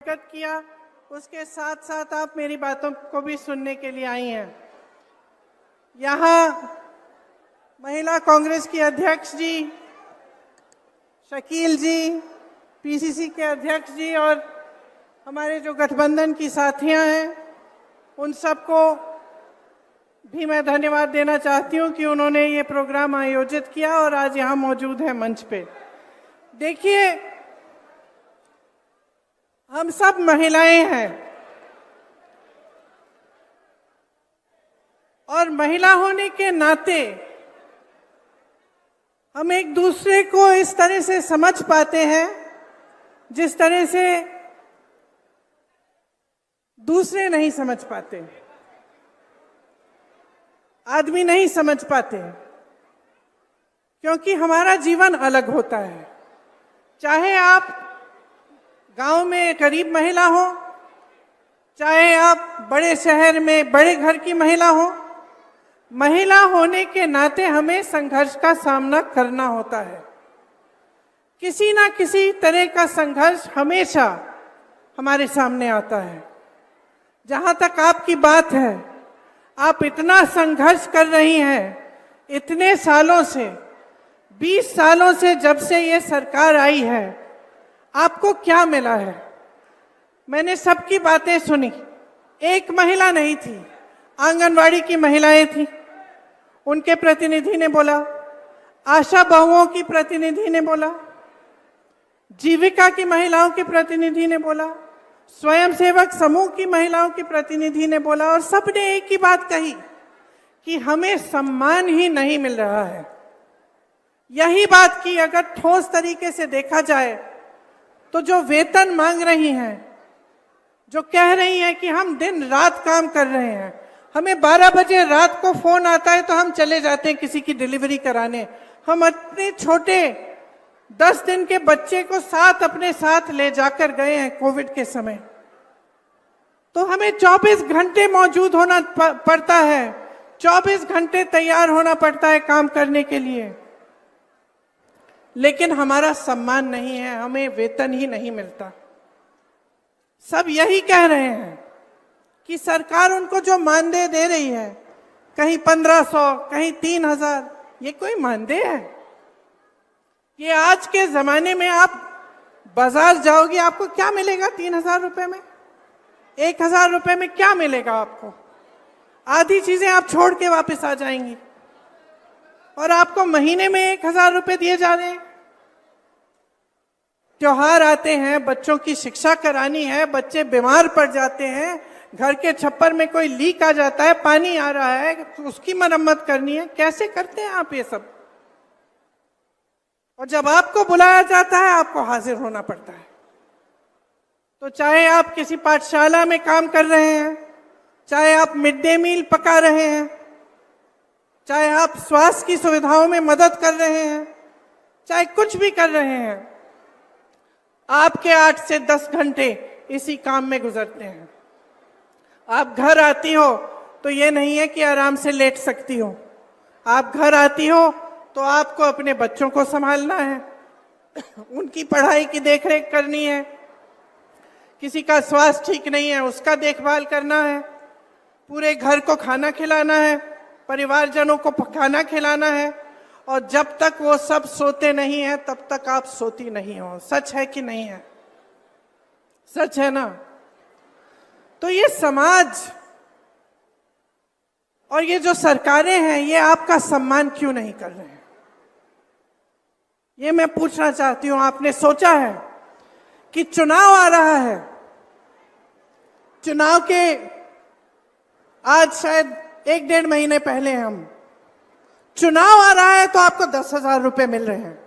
शिरकत किया, उसके साथ साथ आप मेरी बातों को भी सुनने के लिए आई हैं। यहाँ महिला कांग्रेस की अध्यक्ष जी, शकील जी, पीसीसी के अध्यक्ष जी और हमारे जो गठबंधन की साथियां हैं, उन सबको भी मैं धन्यवाद देना चाहती हूं कि उन्होंने ये प्रोग्राम आयोजित किया और आज यहाँ मौजूद है मंच पे। देखिए, हम सब महिलाएं हैं और महिला होने के नाते हम एक दूसरे को इस तरह से समझ पाते हैं जिस तरह से दूसरे नहीं समझ पाते, आदमी नहीं समझ पाते, क्योंकि हमारा जीवन अलग होता है। चाहे आप गांव में गरीब महिला हो, चाहे आप बड़े शहर में बड़े घर की महिला हो, महिला होने के नाते हमें संघर्ष का सामना करना होता है। किसी ना किसी तरह का संघर्ष हमेशा हमारे सामने आता है। जहां तक आपकी बात है, आप इतना संघर्ष कर रही हैं इतने सालों से, 20 सालों से, जब से ये सरकार आई है, आपको क्या मिला है? मैंने सबकी बातें सुनी। एक महिला नहीं थी, आंगनवाड़ी की महिलाएं थी, उनके प्रतिनिधि ने बोला, आशा बहुओं की प्रतिनिधि ने बोला, जीविका की महिलाओं के प्रतिनिधि ने बोला, स्वयंसेवक समूह की महिलाओं की प्रतिनिधि ने बोला, और सबने एक ही बात कही कि हमें सम्मान ही नहीं मिल रहा है। यही बात की अगर ठोस तरीके से देखा जाए तो जो वेतन मांग रही हैं, जो कह रही हैं कि हम दिन रात काम कर रहे हैं, हमें 12 बजे रात को फोन आता है तो हम चले जाते हैं किसी की डिलीवरी कराने, हम अपने छोटे 10 दिन के बच्चे को साथ अपने साथ ले जाकर गए हैं कोविड के समय, तो हमें 24 घंटे मौजूद होना पड़ता है, 24 घंटे तैयार होना पड़ता है काम करने के लिए, लेकिन हमारा सम्मान नहीं है, हमें वेतन ही नहीं मिलता। सब यही कह रहे हैं कि सरकार उनको जो मानदेय दे रही है, कहीं 1500, कहीं 3000, ये कोई मानदेय है? ये आज के जमाने में आप बाजार जाओगे, आपको क्या मिलेगा 3000 रुपए में? 1000 रुपए में क्या मिलेगा आपको? आधी चीजें आप छोड़ के वापस आ जाएंगी, और आपको महीने में 1000 रुपए दिए जा रहे हैं। त्योहार आते हैं, बच्चों की शिक्षा करानी है, बच्चे बीमार पड़ जाते हैं, घर के छप्पर में कोई लीक आ जाता है, पानी आ रहा है, तो उसकी मरम्मत करनी है। कैसे करते हैं आप ये सब? और जब आपको बुलाया जाता है, आपको हाजिर होना पड़ता है। तो चाहे आप किसी पाठशाला में काम कर रहे हैं, चाहे आप मिड डे मील पका रहे हैं, चाहे आप स्वास्थ्य की सुविधाओं में मदद कर रहे हैं, चाहे कुछ भी कर रहे हैं, आपके 8 से 10 घंटे इसी काम में गुजरते हैं। आप घर आती हो तो ये नहीं है कि आराम से लेट सकती हो, आप घर आती हो तो आपको अपने बच्चों को संभालना है, उनकी पढ़ाई की देखरेख करनी है, किसी का स्वास्थ्य ठीक नहीं है उसका देखभाल करना है, पूरे घर को खाना खिलाना है, परिवारजनों को खाना खिलाना है, और जब तक वो सब सोते नहीं हैं तब तक आप सोती नहीं हो। सच है कि नहीं है? सच है ना? तो ये समाज और ये जो सरकारें हैं, ये आपका सम्मान क्यों नहीं कर रहे हैं? ये मैं पूछना चाहती हूं। आपने सोचा है कि चुनाव आ रहा है, चुनाव के आज शायद 1-1.5 महीने पहले हम, चुनाव आ रहा है तो आपको 10,000 रुपए मिल रहे हैं,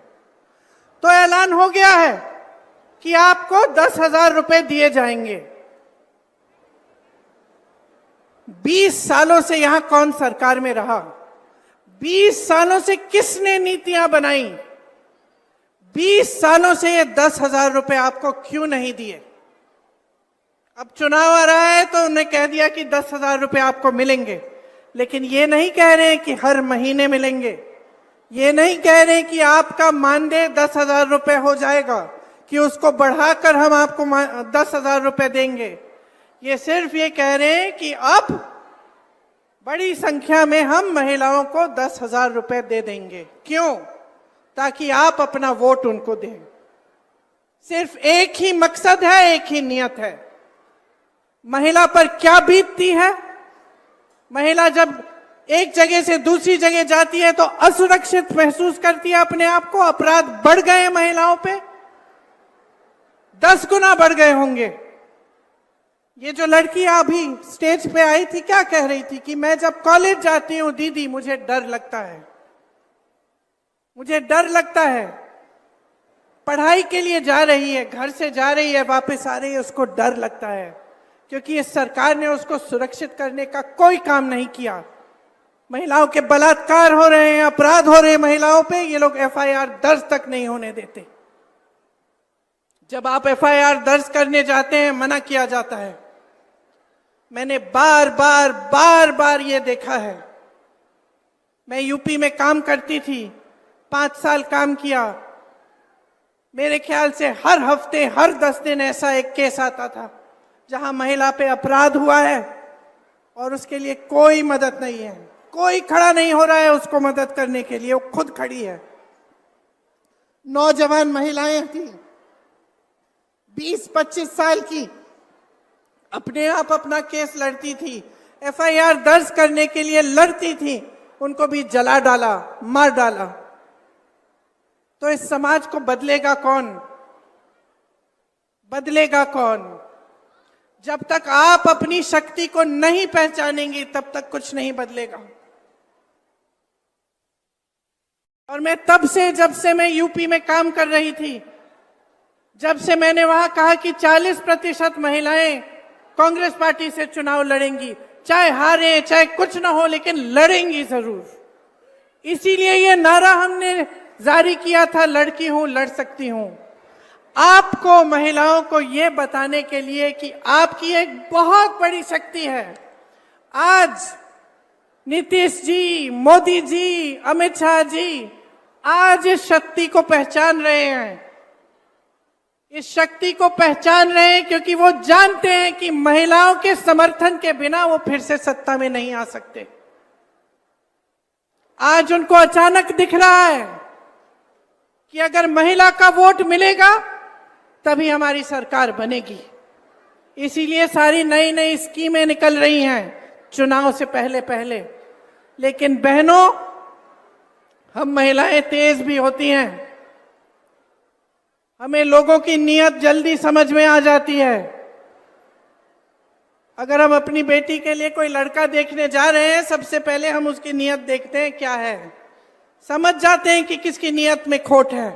तो ऐलान हो गया है कि आपको 10,000 रुपए दिए जाएंगे। 20 सालों से यहां कौन सरकार में रहा? 20 सालों से किसने नीतियां बनाई? 20 सालों से ये 10,000 रुपए आपको क्यों नहीं दिए? अब चुनाव आ रहा है तो उन्हें कह दिया कि 10,000 रुपए आपको मिलेंगे, लेकिन ये नहीं कह रहे कि हर महीने मिलेंगे, ये नहीं कह रहे कि आपका मानदेय 10,000 रुपए हो जाएगा, कि उसको बढ़ाकर हम आपको 10,000 रुपए देंगे। ये सिर्फ ये कह रहे हैं कि अब बड़ी संख्या में हम महिलाओं को 10,000 रुपए दे देंगे। क्यों? ताकि आप अपना वोट उनको दें। सिर्फ एक ही मकसद है, एक ही नियत है। महिला पर क्या बीतती है? महिला जब एक जगह से दूसरी जगह जाती है तो असुरक्षित महसूस करती है अपने आप को। अपराध बढ़ गए महिलाओं पे, 10 गुना बढ़ गए होंगे। ये जो लड़की अभी स्टेज पे आई थी, क्या कह रही थी कि मैं जब कॉलेज जाती हूँ दीदी मुझे डर लगता है, मुझे डर लगता है। पढ़ाई के लिए जा रही है, घर से जा रही है, वापस आ रही है, उसको डर लगता है क्योंकि इस सरकार ने उसको सुरक्षित करने का कोई काम नहीं किया। महिलाओं के बलात्कार हो रहे हैं, अपराध हो रहे हैं महिलाओं पे, ये लोग एफआईआर दर्ज तक नहीं होने देते। जब आप एफआईआर दर्ज करने जाते हैं मना किया जाता है। मैंने बार बार ये देखा है। मैं यूपी में काम करती थी, 5 साल काम किया। मेरे ख्याल से हर हफ्ते, हर 10 दिन ऐसा एक केस आता था जहां महिला पे अपराध हुआ है और उसके लिए कोई मदद नहीं है, कोई खड़ा नहीं हो रहा है उसको मदद करने के लिए, वो खुद खड़ी है। नौजवान महिलाएं थी, 20-25 साल की, अपने आप अपना केस लड़ती थी, एफआईआर दर्ज करने के लिए लड़ती थी, उनको भी जला डाला, मार डाला। तो इस समाज को बदलेगा कौन? बदलेगा कौन? जब तक आप अपनी शक्ति को नहीं पहचानेंगे तब तक कुछ नहीं बदलेगा। और मैं तब से, जब से मैं यूपी में काम कर रही थी, जब से मैंने वहां कहा कि 40% महिलाएं कांग्रेस पार्टी से चुनाव लड़ेंगी, चाहे हारे चाहे कुछ ना हो, लेकिन लड़ेंगी जरूर। इसीलिए ये नारा हमने जारी किया था, लड़की हूं लड़ सकती हूं। आपको, महिलाओं को ये बताने के लिए कि आपकी एक बहुत बड़ी शक्ति है। आज नीतीश जी, मोदी जी, अमित शाह जी आज इस शक्ति को पहचान रहे हैं। इस शक्ति को पहचान रहे हैं क्योंकि वो जानते हैं कि महिलाओं के समर्थन के बिना वो फिर से सत्ता में नहीं आ सकते। आज उनको अचानक दिख रहा है कि अगर महिला का वोट मिलेगा तभी हमारी सरकार बनेगी। इसीलिए सारी नई नई स्कीमें निकल रही हैं चुनाव से पहले पहले। लेकिन बहनों, हम महिलाएं तेज भी होती हैं, हमें लोगों की नीयत जल्दी समझ में आ जाती है। अगर हम अपनी बेटी के लिए कोई लड़का देखने जा रहे हैं, सबसे पहले हम उसकी नीयत देखते हैं क्या है, समझ जाते हैं कि किसकी नीयत में खोट है।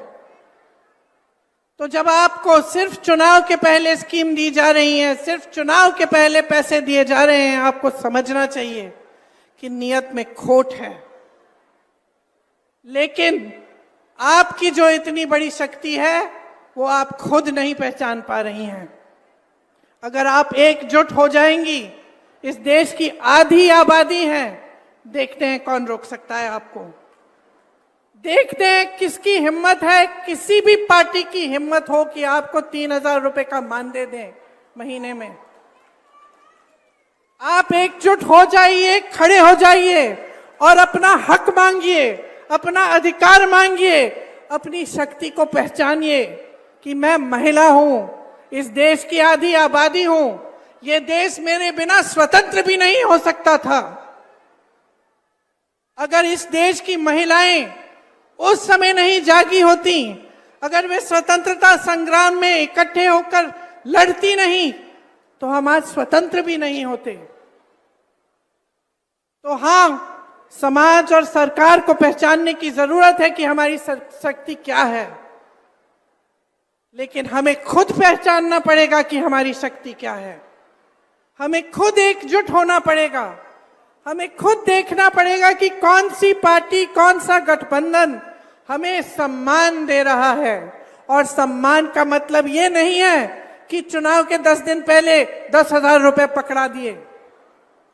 तो जब आपको सिर्फ चुनाव के पहले स्कीम दी जा रही है, सिर्फ चुनाव के पहले पैसे दिए जा रहे हैं, आपको समझना चाहिए कि नीयत में खोट है। लेकिन आपकी जो इतनी बड़ी शक्ति है वो आप खुद नहीं पहचान पा रही हैं। अगर आप एकजुट हो जाएंगी, इस देश की आधी आबादी है, देखते हैं कौन रोक सकता है आपको। देखते हैं किसकी हिम्मत है, किसी भी पार्टी की हिम्मत हो कि आपको 3,000 रुपए का मानदेय दें महीने में। आप एकजुट हो जाइए, खड़े हो जाइए और अपना हक मांगिए, अपना अधिकार मांगिए, अपनी शक्ति को पहचानिए कि मैं महिला हूं, इस देश की आधी आबादी हूं, ये देश मेरे बिना स्वतंत्र भी नहीं हो सकता था। अगर इस देश की महिलाएं उस समय नहीं जागी होती, अगर वे स्वतंत्रता संग्राम में इकट्ठे होकर लड़ती नहीं, तो हम आज स्वतंत्र भी नहीं होते। तो हाँ, समाज और सरकार को पहचानने की जरूरत है कि हमारी शक्ति क्या है, लेकिन हमें खुद पहचानना पड़ेगा कि हमारी शक्ति क्या है। हमें खुद एकजुट होना पड़ेगा, हमें खुद देखना पड़ेगा कि कौन सी पार्टी, कौन सा गठबंधन हमें सम्मान दे रहा है। और सम्मान का मतलब ये नहीं है कि चुनाव के 10 दिन पहले 10,000 रुपए पकड़ा दिए,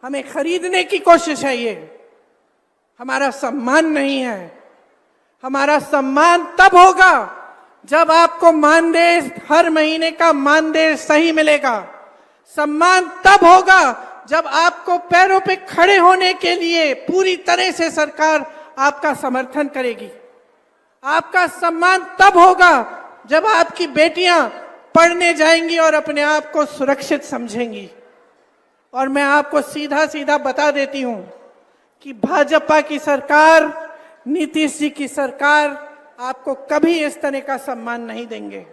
हमें खरीदने की कोशिश है। ये हमारा सम्मान नहीं है। हमारा सम्मान तब होगा जब आपको मानदेय, हर महीने का मानदेय सही मिलेगा। सम्मान तब होगा जब आपको पैरों पे खड़े होने के लिए पूरी तरह से सरकार आपका समर्थन करेगी। आपका सम्मान तब होगा जब आपकी बेटियां पढ़ने जाएंगी और अपने आप को सुरक्षित समझेंगी। और मैं आपको सीधा सीधा बता देती हूं कि भाजपा की सरकार, नीतीश जी की सरकार आपको कभी इस तरह का सम्मान नहीं देंगे।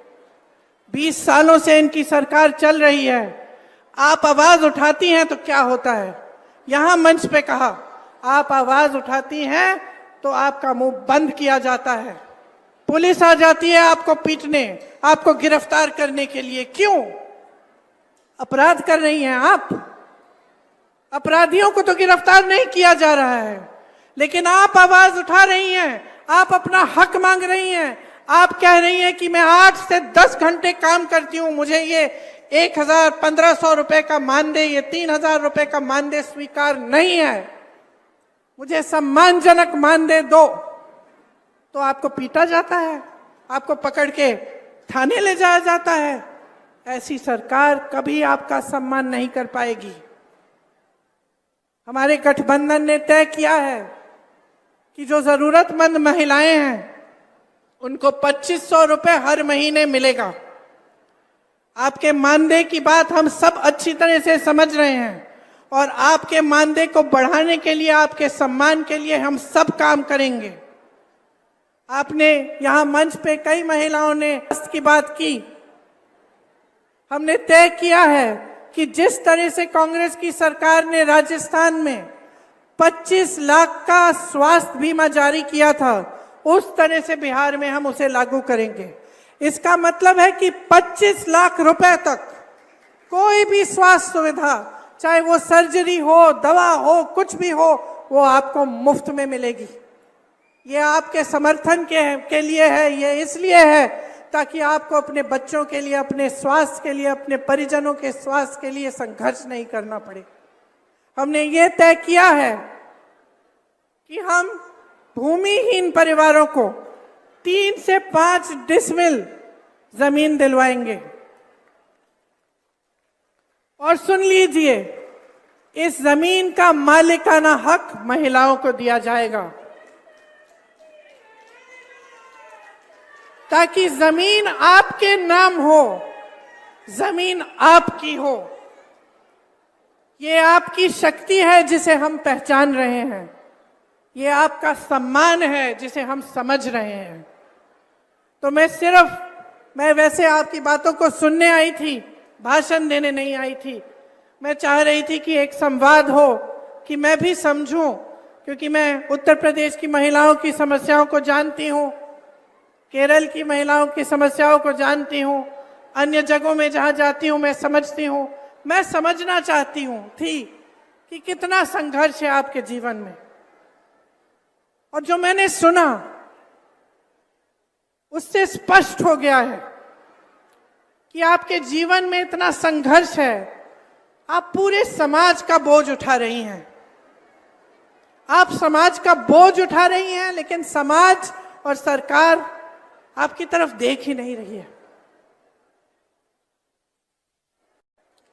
20 सालों से इनकी सरकार चल रही है। आप आवाज उठाती हैं तो क्या होता है? यहां मंच पे कहा, आप आवाज उठाती हैं तो आपका मुंह बंद किया जाता है, पुलिस आ जाती है आपको पीटने, आपको गिरफ्तार करने के लिए। क्यों? अपराध कर रही हैं आप। अपराधियों को तो गिरफ्तार नहीं किया जा रहा है, लेकिन आप आवाज उठा रही हैं, आप अपना हक मांग रही हैं। आप कह रही हैं कि मैं 8 से 10 घंटे काम करती हूं, मुझे ये 1,000-1,500 रुपए का मानदेय, ये 3,000 रुपए का मानदेय स्वीकार नहीं है, मुझे सम्मानजनक मानदेय दो। तो आपको पीटा जाता है, आपको पकड़ के थाने ले जाया जाता है। ऐसी सरकार कभी आपका सम्मान नहीं कर पाएगी। हमारे गठबंधन ने तय किया है कि जो जरूरतमंद महिलाएं हैं उनको 2,500 रुपए हर महीने मिलेगा। आपके मानदेय की बात हम सब अच्छी तरह से समझ रहे हैं और आपके मानदेय को बढ़ाने के लिए, आपके सम्मान के लिए हम सब काम करेंगे। आपने यहां मंच पे कई महिलाओं ने की बात की। हमने तय किया है कि जिस तरह से कांग्रेस की सरकार ने राजस्थान में 25 लाख का स्वास्थ्य बीमा जारी किया था, उस तरह से बिहार में हम उसे लागू करेंगे। इसका मतलब है कि 25 लाख रुपए तक कोई भी स्वास्थ्य सुविधा, चाहे वो सर्जरी हो, दवा हो, कुछ भी हो, वो आपको मुफ्त में मिलेगी। ये आपके समर्थन के लिए है, ये इसलिए है ताकि आपको अपने बच्चों के लिए, अपने स्वास्थ्य के लिए, अपने परिजनों के स्वास्थ्य के लिए संघर्ष नहीं करना पड़े। हमने ये तय किया है कि हम भूमिहीन परिवारों को 3 से 5 डिसमिल जमीन दिलवाएंगे। और सुन लीजिए, इस जमीन का मालिकाना हक महिलाओं को दिया जाएगा ताकि जमीन आपके नाम हो, जमीन आपकी हो। ये आपकी शक्ति है जिसे हम पहचान रहे हैं, ये आपका सम्मान है जिसे हम समझ रहे हैं। तो मैं वैसे आपकी बातों को सुनने आई थी, भाषण देने नहीं आई थी। मैं चाह रही थी कि एक संवाद हो, कि मैं भी समझूं, क्योंकि मैं उत्तर प्रदेश की महिलाओं की समस्याओं को जानती हूं, केरल की महिलाओं की समस्याओं को जानती हूं, अन्य जगहों में जहां जाती हूं मैं समझती हूं। मैं समझना चाहती हूं कि कितना संघर्ष है आपके जीवन में। और जो मैंने सुना उससे स्पष्ट हो गया है कि आपके जीवन में इतना संघर्ष है। आप पूरे समाज का बोझ उठा रही हैं, आप समाज का बोझ उठा रही हैं, लेकिन समाज और सरकार आपकी तरफ देख ही नहीं रही है।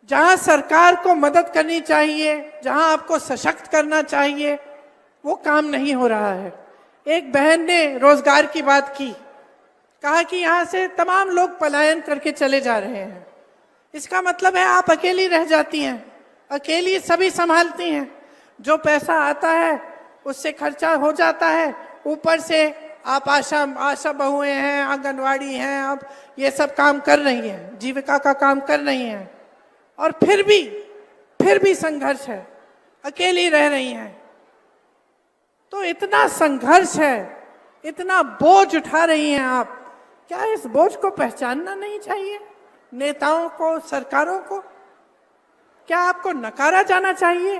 जहां सरकार को मदद करनी चाहिए, जहां आपको सशक्त करना चाहिए, वो काम नहीं हो रहा है। एक बहन ने रोजगार की बात की, कहा कि यहां से तमाम लोग पलायन करके चले जा रहे हैं। इसका मतलब है आप अकेली रह जाती हैं, अकेली सभी संभालती हैं। जो पैसा आता है उससे खर्चा हो जाता है, ऊपर से आप आशा बहुएं हैं, आंगनवाड़ी हैं, आप ये सब काम कर रही हैं, जीविका का काम कर रही हैं, और फिर भी संघर्ष है, अकेली रह रही हैं। तो इतना संघर्ष है, इतना बोझ उठा रही हैं आप, क्या इस बोझ को पहचानना नहीं चाहिए? नेताओं को, सरकारों को क्या आपको नकारा जाना चाहिए?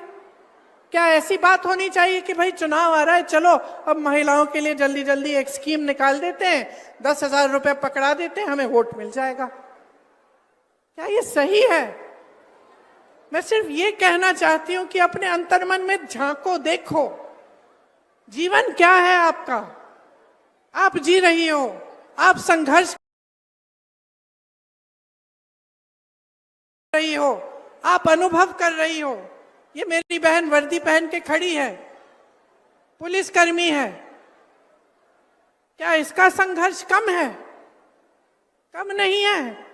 क्या ऐसी बात होनी चाहिए कि भाई चुनाव आ रहा है, चलो अब महिलाओं के लिए जल्दी जल्दी एक स्कीम निकाल देते हैं, 10,000 रुपए पकड़ा देते हैं, हमें वोट मिल जाएगा? क्या ये सही है? मैं सिर्फ ये कहना चाहती हूं कि अपने अंतर्मन में झांको, देखो जीवन क्या है आपका। आप जी रही हो, आप संघर्ष रही हो, आप अनुभव कर रही हो। ये मेरी बहन वर्दी पहन के खड़ी है, पुलिसकर्मी है। क्या इसका संघर्ष कम है? कम नहीं है।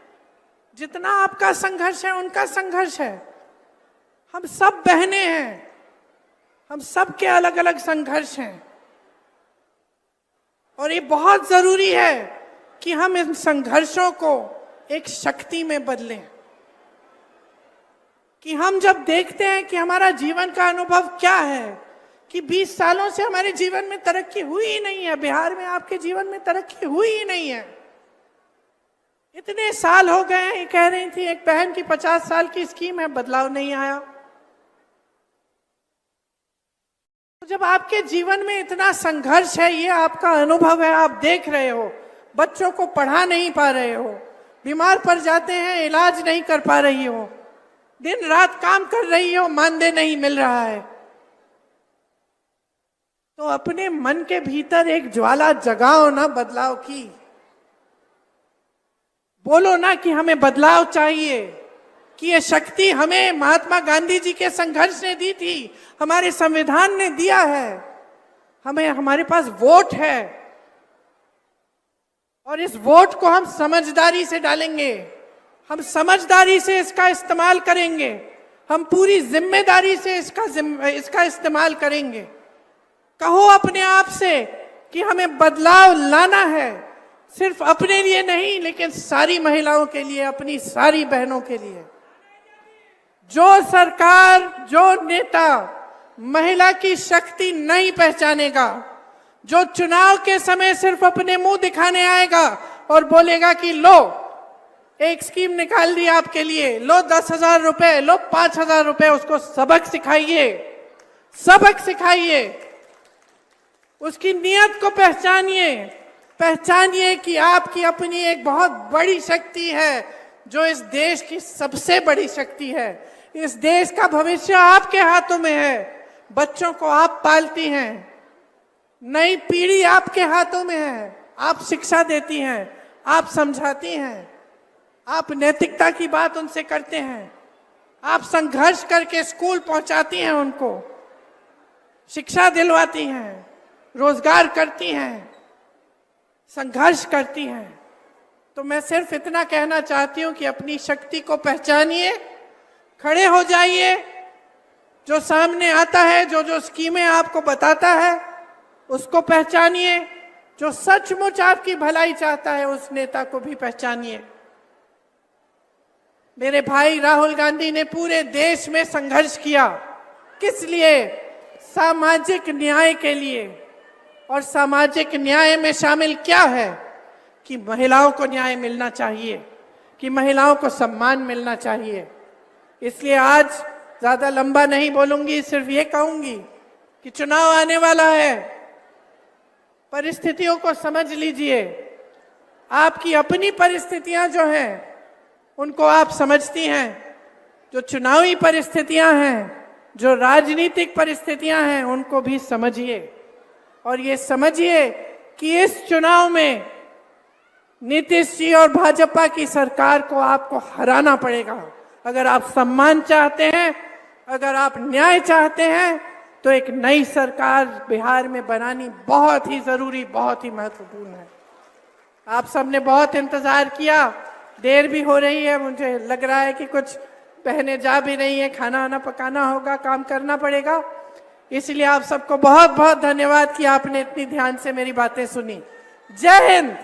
जितना आपका संघर्ष है उनका संघर्ष है। हम सब बहनें हैं, हम सब के अलग अलग संघर्ष हैं। और ये बहुत जरूरी है कि हम इन संघर्षों को एक शक्ति में बदलें। कि हम जब देखते हैं कि हमारा जीवन का अनुभव क्या है, कि 20 सालों से हमारे जीवन में तरक्की हुई ही नहीं है, बिहार में आपके जीवन में तरक्की हुई ही नहीं है, इतने साल हो गए हैं। ये कह रही थी एक बहन की 50 साल की स्कीम है, बदलाव नहीं आया। तो जब आपके जीवन में इतना संघर्ष है, ये आपका अनुभव है, आप देख रहे हो, बच्चों को पढ़ा नहीं पा रहे हो, बीमार पड़ जाते हैं, इलाज नहीं कर पा रही हो, दिन रात काम कर रही हो, मानदेय नहीं मिल रहा है, तो अपने मन के भीतर एक ज्वाला जगाओ ना बदलाव की। बोलो ना कि हमें बदलाव चाहिए, कि ये शक्ति हमें महात्मा गांधी जी के संघर्ष ने दी थी, हमारे संविधान ने दिया है, हमें, हमारे पास वोट है और इस वोट को हम समझदारी से डालेंगे, हम समझदारी से इसका इस्तेमाल करेंगे, हम पूरी जिम्मेदारी से इसका इस्तेमाल करेंगे। कहो अपने आप से कि हमें बदलाव लाना है, सिर्फ अपने लिए नहीं लेकिन सारी महिलाओं के लिए, अपनी सारी बहनों के लिए। जो सरकार, जो नेता महिला की शक्ति नहीं पहचानेगा, जो चुनाव के समय सिर्फ अपने मुंह दिखाने आएगा और बोलेगा कि लो एक स्कीम निकाल दी आपके लिए, लो 10,000 रुपए, लो 5,000 रुपए, उसको सबक सिखाइए, सबक सिखाइए, उसकी नीयत को पहचानिए, पहचानिए कि आपकी अपनी एक बहुत बड़ी शक्ति है, जो इस देश की सबसे बड़ी शक्ति है। इस देश का भविष्य आपके हाथों में है। बच्चों को आप पालती हैं, नई पीढ़ी आपके हाथों में है, आप शिक्षा देती हैं, आप समझाती हैं, आप नैतिकता की बात उनसे करते हैं, आप संघर्ष करके स्कूल पहुंचाती हैं, उनको शिक्षा दिलवाती हैं, रोजगार करती हैं, संघर्ष करती हैं। तो मैं सिर्फ इतना कहना चाहती हूं कि अपनी शक्ति को पहचानिए, खड़े हो जाइए, जो सामने आता है, जो जो स्कीमें आपको बताता है उसको पहचानिए, जो सचमुच आपकी भलाई चाहता है उस नेता को भी पहचानिए। मेरे भाई राहुल गांधी ने पूरे देश में संघर्ष किया, किस लिए? सामाजिक न्याय के लिए। और सामाजिक न्याय में शामिल क्या है कि महिलाओं को न्याय मिलना चाहिए, कि महिलाओं को सम्मान मिलना चाहिए। इसलिए आज ज्यादा लंबा नहीं बोलूंगी, सिर्फ ये कहूंगी कि चुनाव आने वाला है, परिस्थितियों को समझ लीजिए। आपकी अपनी परिस्थितियां जो हैं उनको आप समझती हैं, जो चुनावी परिस्थितियां हैं, जो राजनीतिक परिस्थितियां हैं उनको भी समझिए। और ये समझिए कि इस चुनाव में नीतीश जी और भाजपा की सरकार को आपको हराना पड़ेगा। अगर आप सम्मान चाहते हैं, अगर आप न्याय चाहते हैं, तो एक नई सरकार बिहार में बनानी बहुत ही जरूरी, बहुत ही महत्वपूर्ण है। आप सबने बहुत इंतजार किया, देर भी हो रही है, मुझे लग रहा है कि कुछ बहनें जा भी रही हैं, खाना वाना पकाना होगा, काम करना पड़ेगा। इसलिए आप सबको बहुत बहुत धन्यवाद कि आपने इतनी ध्यान से मेरी बातें सुनी। जय हिंद।